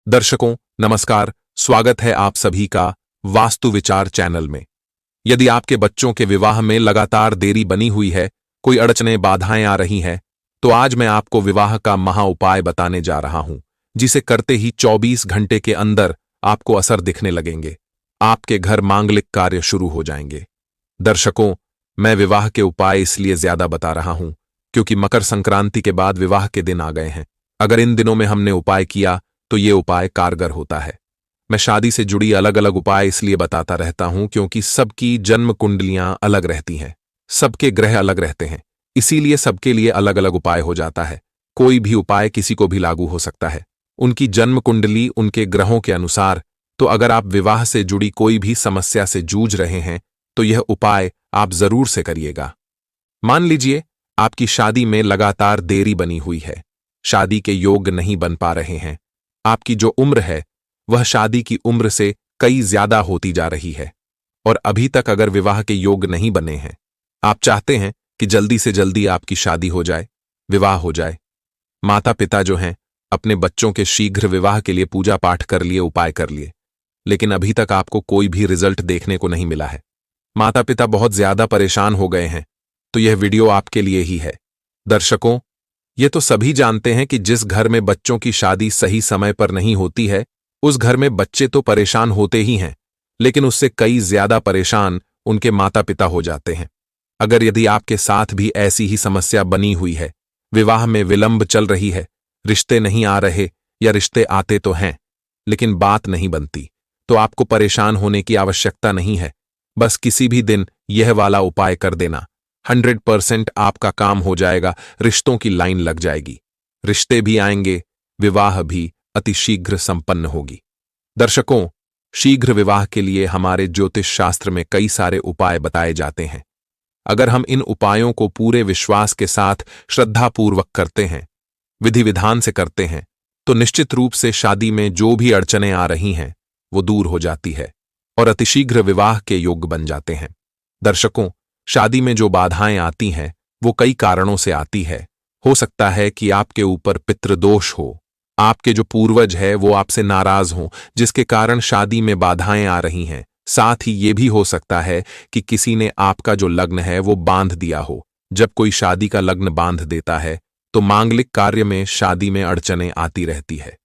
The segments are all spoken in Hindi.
दर्शकों नमस्कार, स्वागत है आप सभी का वास्तु विचार चैनल में। यदि आपके बच्चों के विवाह में लगातार देरी बनी हुई है, कोई अड़चनें बाधाएं आ रही हैं, तो आज मैं आपको विवाह का महा उपाय बताने जा रहा हूं, जिसे करते ही 24 घंटे के अंदर आपको असर दिखने लगेंगे। आपके घर मांगलिक कार्य शुरू हो जाएंगे। दर्शकों, मैं विवाह के उपाय इसलिए ज्यादा बता रहा हूं क्योंकि मकर संक्रांति के बाद विवाह के दिन आ गए हैं। अगर इन दिनों में हमने उपाय किया तो ये उपाय कारगर होता है। मैं शादी से जुड़ी अलग अलग उपाय इसलिए बताता रहता हूं क्योंकि सबकी जन्म कुंडलियां अलग रहती हैं, सबके ग्रह अलग रहते हैं, इसीलिए सबके लिए अलग अलग उपाय हो जाता है। कोई भी उपाय किसी को भी लागू हो सकता है, उनकी जन्म कुंडली उनके ग्रहों के अनुसार। तो अगर आप विवाह से जुड़ी कोई भी समस्या से जूझ रहे हैं तो यह उपाय आप जरूर से करिएगा। मान लीजिए आपकी शादी में लगातार देरी बनी हुई है, शादी के योग नहीं बन पा रहे हैं, आपकी जो उम्र है वह शादी की उम्र से कई ज्यादा होती जा रही है और अभी तक अगर विवाह के योग नहीं बने हैं, आप चाहते हैं कि जल्दी से जल्दी आपकी शादी हो जाए, विवाह हो जाए। माता पिता जो हैं अपने बच्चों के शीघ्र विवाह के लिए पूजा पाठ कर लिए, उपाय कर लिए, लेकिन अभी तक आपको कोई भी रिजल्ट देखने को नहीं मिला है। माता पिता बहुत ज्यादा परेशान हो गए हैं, तो यह वीडियो आपके लिए ही है। दर्शकों, ये तो सभी जानते हैं कि जिस घर में बच्चों की शादी सही समय पर नहीं होती है, उस घर में बच्चे तो परेशान होते ही हैं, लेकिन उससे कई ज्यादा परेशान उनके माता पिता हो जाते हैं। अगर यदि आपके साथ भी ऐसी ही समस्या बनी हुई है, विवाह में विलंब चल रही है, रिश्ते नहीं आ रहे या रिश्ते आते तो हैं लेकिन बात नहीं बनती, तो आपको परेशान होने की आवश्यकता नहीं है। बस किसी भी दिन यह वाला उपाय कर देना, 100% आपका काम हो जाएगा, रिश्तों की लाइन लग जाएगी, रिश्ते भी आएंगे, विवाह भी अतिशीघ्र संपन्न होगी। दर्शकों, शीघ्र विवाह के लिए हमारे ज्योतिष शास्त्र में कई सारे उपाय बताए जाते हैं। अगर हम इन उपायों को पूरे विश्वास के साथ श्रद्धापूर्वक करते हैं, विधि विधान से करते हैं, तो निश्चित रूप से शादी में जो भी अड़चनें आ रही हैं वो दूर हो जाती है और अतिशीघ्र विवाह के योग बन जाते हैं। दर्शकों, शादी में जो बाधाएं आती हैं वो कई कारणों से आती है। हो सकता है कि आपके ऊपर पितृदोष हो, आपके जो पूर्वज है वो आपसे नाराज हों, जिसके कारण शादी में बाधाएं आ रही हैं। साथ ही ये भी हो सकता है कि किसी ने आपका जो लग्न है वो बांध दिया हो। जब कोई शादी का लग्न बांध देता है तो मांगलिक कार्य में शादी में अड़चनें आती रहती है।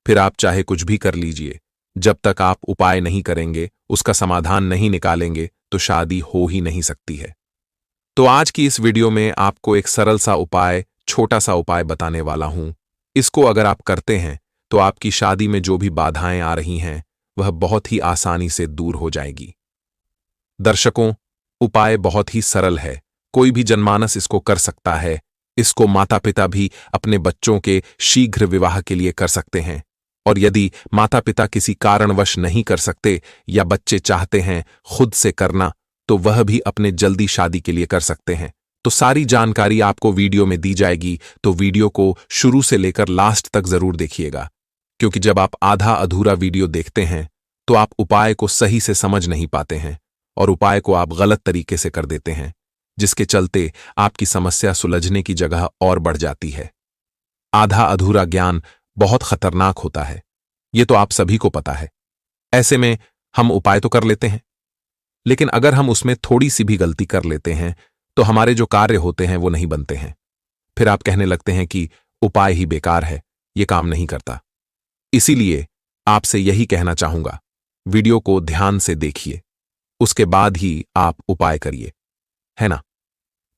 फिर आप चाहे कुछ भी कर लीजिए, जब तक आप उपाय नहीं करेंगे, उसका समाधान नहीं निकालेंगे, तो शादी हो ही नहीं सकती है। तो आज की इस वीडियो में आपको एक सरल सा उपाय, छोटा सा उपाय बताने वाला हूं। इसको अगर आप करते हैं तो आपकी शादी में जो भी बाधाएं आ रही हैं वह बहुत ही आसानी से दूर हो जाएगी। दर्शकों, उपाय बहुत ही सरल है, कोई भी जनमानस इसको कर सकता है। इसको माता पिता भी अपने बच्चों के शीघ्र विवाह के लिए कर सकते हैं, और यदि माता पिता किसी कारणवश नहीं कर सकते या बच्चे चाहते हैं खुद से करना, तो वह भी अपने जल्दी शादी के लिए कर सकते हैं। तो सारी जानकारी आपको वीडियो में दी जाएगी, तो वीडियो को शुरू से लेकर लास्ट तक जरूर देखिएगा, क्योंकि जब आप आधा अधूरा वीडियो देखते हैं तो आप उपाय को सही से समझ नहीं पाते हैं और उपाय को आप गलत तरीके से कर देते हैं, जिसके चलते आपकी समस्या सुलझने की जगह और बढ़ जाती है। आधा अधूरा ज्ञान बहुत खतरनाक होता है, ये तो आप सभी को पता है। ऐसे में हम उपाय तो कर लेते हैं, लेकिन अगर हम उसमें थोड़ी सी भी गलती कर लेते हैं तो हमारे जो कार्य होते हैं वो नहीं बनते हैं। फिर आप कहने लगते हैं कि उपाय ही बेकार है, ये काम नहीं करता। इसीलिए आपसे यही कहना चाहूंगा, वीडियो को ध्यान से देखिए, उसके बाद ही आप उपाय करिए, है ना?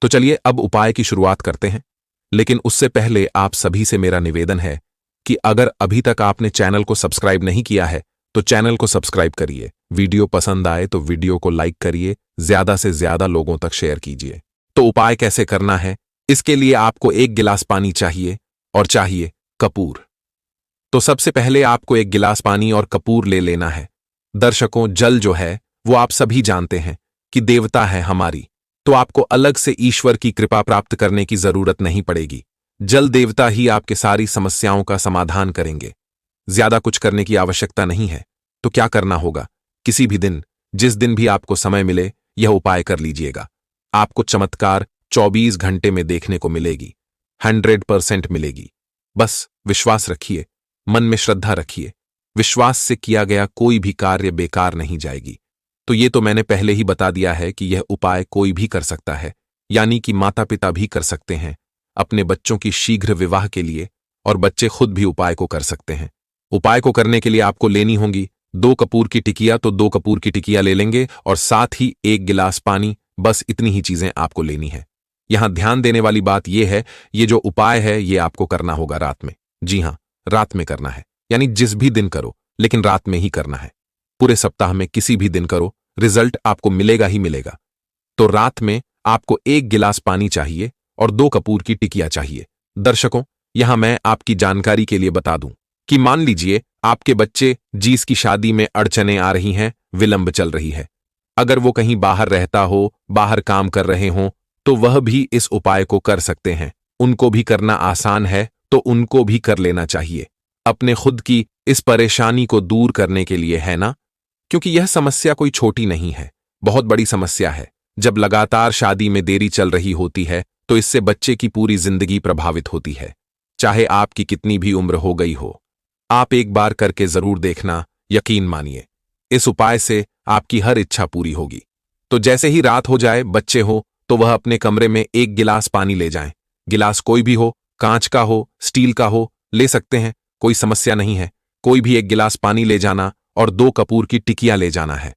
तो चलिए अब उपाय की शुरुआत करते हैं, लेकिन उससे पहले आप सभी से मेरा निवेदन है कि अगर अभी तक आपने चैनल को सब्सक्राइब नहीं किया है तो चैनल को सब्सक्राइब करिए, वीडियो पसंद आए तो वीडियो को लाइक करिए, ज्यादा से ज्यादा लोगों तक शेयर कीजिए। तो उपाय कैसे करना है, इसके लिए आपको 1 गिलास पानी चाहिए और चाहिए कपूर। तो सबसे पहले आपको 1 गिलास पानी और कपूर ले लेना है। दर्शकों, जल जो है वो आप सभी जानते हैं कि देवता है हमारी, तो आपको अलग से ईश्वर की कृपा प्राप्त करने की जरूरत नहीं पड़ेगी। जल देवता ही आपके सारी समस्याओं का समाधान करेंगे, ज्यादा कुछ करने की आवश्यकता नहीं है। तो क्या करना होगा, किसी भी दिन, जिस दिन भी आपको समय मिले, यह उपाय कर लीजिएगा। आपको चमत्कार 24 घंटे में देखने को मिलेगी, 100% मिलेगी। बस विश्वास रखिए, मन में श्रद्धा रखिए, विश्वास से किया गया कोई भी कार्य बेकार नहीं जाएगी। तो ये तो मैंने पहले ही बता दिया है कि यह उपाय कोई भी कर सकता है, यानी कि माता पिता भी कर सकते हैं अपने बच्चों की शीघ्र विवाह के लिए, और बच्चे खुद भी उपाय को कर सकते हैं। उपाय को करने के लिए आपको लेनी होंगी 2 कपूर की टिकिया, तो 2 कपूर की टिकिया ले लेंगे और साथ ही 1 गिलास पानी। बस इतनी ही चीजें आपको लेनी है। यहां ध्यान देने वाली बात यह है, ये जो उपाय है ये आपको करना होगा रात में। जी हां, रात में करना है, यानी जिस भी दिन करो, लेकिन रात में ही करना है। पूरे सप्ताह में किसी भी दिन करो, रिजल्ट आपको मिलेगा ही मिलेगा। तो रात में आपको 1 गिलास पानी चाहिए और 2 कपूर की टिकिया चाहिए। दर्शकों, यहां मैं आपकी जानकारी के लिए बता दूं कि मान लीजिए आपके बच्चे जिसकी शादी में अड़चनें आ रही हैं, विलंब चल रही है, अगर वो कहीं बाहर रहता हो, बाहर काम कर रहे हों, तो वह भी इस उपाय को कर सकते हैं। उनको भी करना आसान है, तो उनको भी कर लेना चाहिए अपने खुद की इस परेशानी को दूर करने के लिए, है ना? क्योंकि यह समस्या कोई छोटी नहीं है, बहुत बड़ी समस्या है। जब लगातार शादी में देरी चल रही होती है तो इससे बच्चे की पूरी जिंदगी प्रभावित होती है, चाहे आपकी कितनी भी उम्र हो गई हो। आप एक बार करके जरूर देखना, यकीन मानिए इस उपाय से आपकी हर इच्छा पूरी होगी। तो जैसे ही रात हो जाए, बच्चे हो तो वह अपने कमरे में 1 गिलास पानी ले जाएं। गिलास कोई भी हो, कांच का हो, स्टील का हो, ले सकते हैं, कोई समस्या नहीं है। कोई भी 1 गिलास पानी ले जाना और 2 कपूर की टिकिया ले जाना है।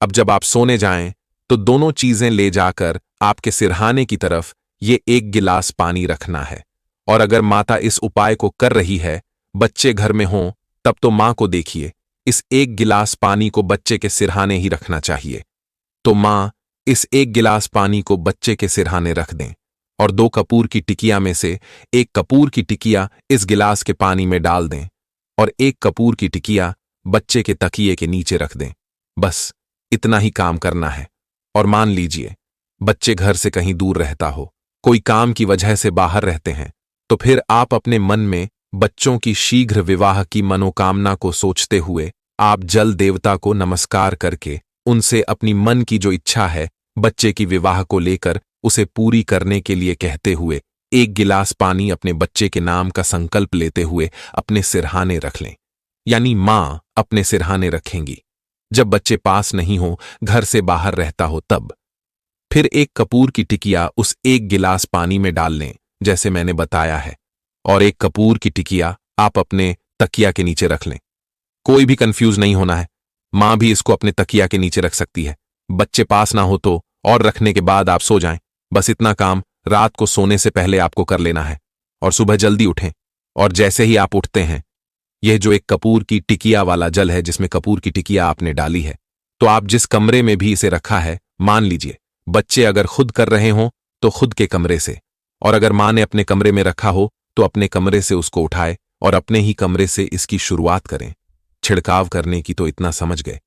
अब जब आप सोने जाएं तो दोनों चीजें ले जाकर आपके सिरहाने की तरफ ये 1 गिलास पानी रखना है। और अगर माता इस उपाय को कर रही है, बच्चे घर में हों, तब तो मां को देखिए, इस 1 गिलास पानी को बच्चे के सिरहाने ही रखना चाहिए। तो मां इस 1 गिलास पानी को बच्चे के सिरहाने रख दें और 2 कपूर की टिकिया में से 1 कपूर की टिकिया इस गिलास के पानी में डाल दें और 1 कपूर की टिकिया बच्चे के तकिए के नीचे रख दें। बस इतना ही काम करना है। और मान लीजिए बच्चे घर से कहीं दूर रहता हो, कोई काम की वजह से बाहर रहते हैं, तो फिर आप अपने मन में बच्चों की शीघ्र विवाह की मनोकामना को सोचते हुए आप जल देवता को नमस्कार करके उनसे अपनी मन की जो इच्छा है बच्चे की विवाह को लेकर उसे पूरी करने के लिए कहते हुए 1 गिलास पानी अपने बच्चे के नाम का संकल्प लेते हुए अपने सिरहाने रख लें, यानी मां अपने सिरहाने रखेंगी। जब बच्चे पास नहीं हो, घर से बाहर रहता हो, तब फिर 1 कपूर की टिकिया उस 1 गिलास पानी में डाल लें जैसे मैंने बताया है, और 1 कपूर की टिकिया आप अपने तकिया के नीचे रख लें। कोई भी कंफ्यूज नहीं होना है, मां भी इसको अपने तकिया के नीचे रख सकती है। बच्चे पास ना हो तो और रखने के बाद आप सो जाएं। बस इतना काम रात को सोने से पहले आपको कर लेना है और सुबह जल्दी उठें। और जैसे ही आप उठते हैं, यह जो 1 कपूर की टिकिया वाला जल है जिसमें कपूर की टिकिया आपने डाली है, तो आप जिस कमरे में भी इसे रखा है, मान लीजिए बच्चे अगर खुद कर रहे हों तो खुद के कमरे से, और अगर मां ने अपने कमरे में रखा हो तो अपने कमरे से उसको उठाए और अपने ही कमरे से इसकी शुरुआत करें। छिड़काव करने की तो इतना समझ गए,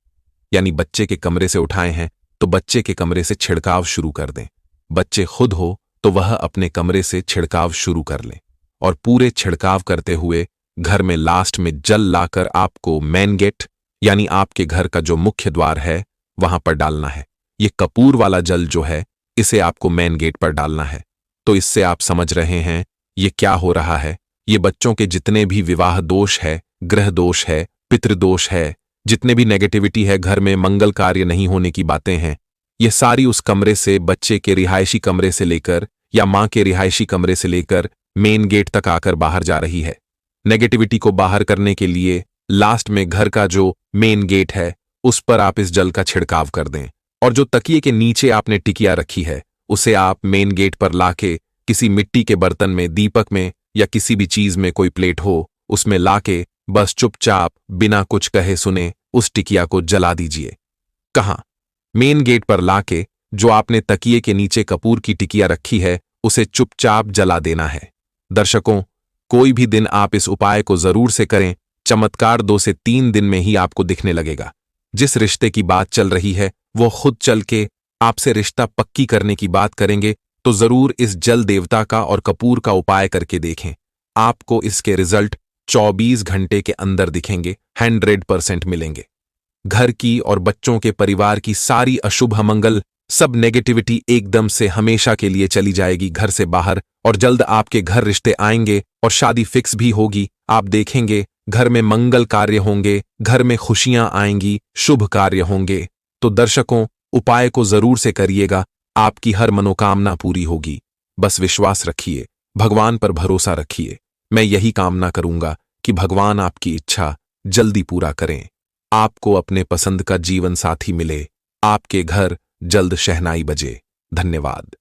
यानी बच्चे के कमरे से उठाए हैं तो बच्चे के कमरे से छिड़काव शुरू कर दें। बच्चे खुद हो तो वह अपने कमरे से छिड़काव शुरू कर लें और पूरे छिड़काव करते हुए घर में लास्ट में जल लाकर आपको मेन गेट, यानी आपके घर का जो मुख्य द्वार है, वहां पर डालना है। ये कपूर वाला जल जो है, इसे आपको मेन गेट पर डालना है। तो इससे आप समझ रहे हैं ये क्या हो रहा है। ये बच्चों के जितने भी विवाह दोष है, ग्रह दोष है, पितृदोष है, जितने भी नेगेटिविटी है, घर में मंगल कार्य नहीं होने की बातें हैं, ये सारी उस कमरे से, बच्चे के रिहायशी कमरे से लेकर या मां के रिहायशी कमरे से लेकर मेन गेट तक आकर बाहर जा रही है। नेगेटिविटी को बाहर करने के लिए लास्ट में घर का जो मेन गेट है उस पर आप इस जल का छिड़काव कर दें, और जो तकिए के नीचे आपने टिकिया रखी है उसे आप मेन गेट पर लाके किसी मिट्टी के बर्तन में, दीपक में या किसी भी चीज में, कोई प्लेट हो उसमें लाके बस चुपचाप बिना कुछ कहे सुने उस टिकिया को जला दीजिए। कहां? मेन गेट पर लाके जो आपने तकिए के नीचे कपूर की टिकिया रखी है उसे चुपचाप जला देना है। दर्शकों, कोई भी दिन आप इस उपाय को जरूर से करें, चमत्कार 2 से 3 दिन में ही आपको दिखने लगेगा। जिस रिश्ते की बात चल रही है वो खुद चल के आपसे रिश्ता पक्की करने की बात करेंगे, तो जरूर इस जल देवता का और कपूर का उपाय करके देखें। आपको इसके रिजल्ट 24 घंटे के अंदर दिखेंगे, 100% मिलेंगे। घर की और बच्चों के परिवार की सारी अशुभ अमंगल, सब नेगेटिविटी एकदम से हमेशा के लिए चली जाएगी घर से बाहर, और जल्द आपके घर रिश्ते आएंगे और शादी फिक्स भी होगी। आप देखेंगे घर में मंगल कार्य होंगे, घर में खुशियां आएंगी, शुभ कार्य होंगे। तो दर्शकों, उपाय को जरूर से करिएगा, आपकी हर मनोकामना पूरी होगी। बस विश्वास रखिए, भगवान पर भरोसा रखिए। मैं यही कामना करूंगा कि भगवान आपकी इच्छा जल्दी पूरा करें, आपको अपने पसंद का जीवन साथी मिले, आपके घर जल्द शहनाई बजे। धन्यवाद।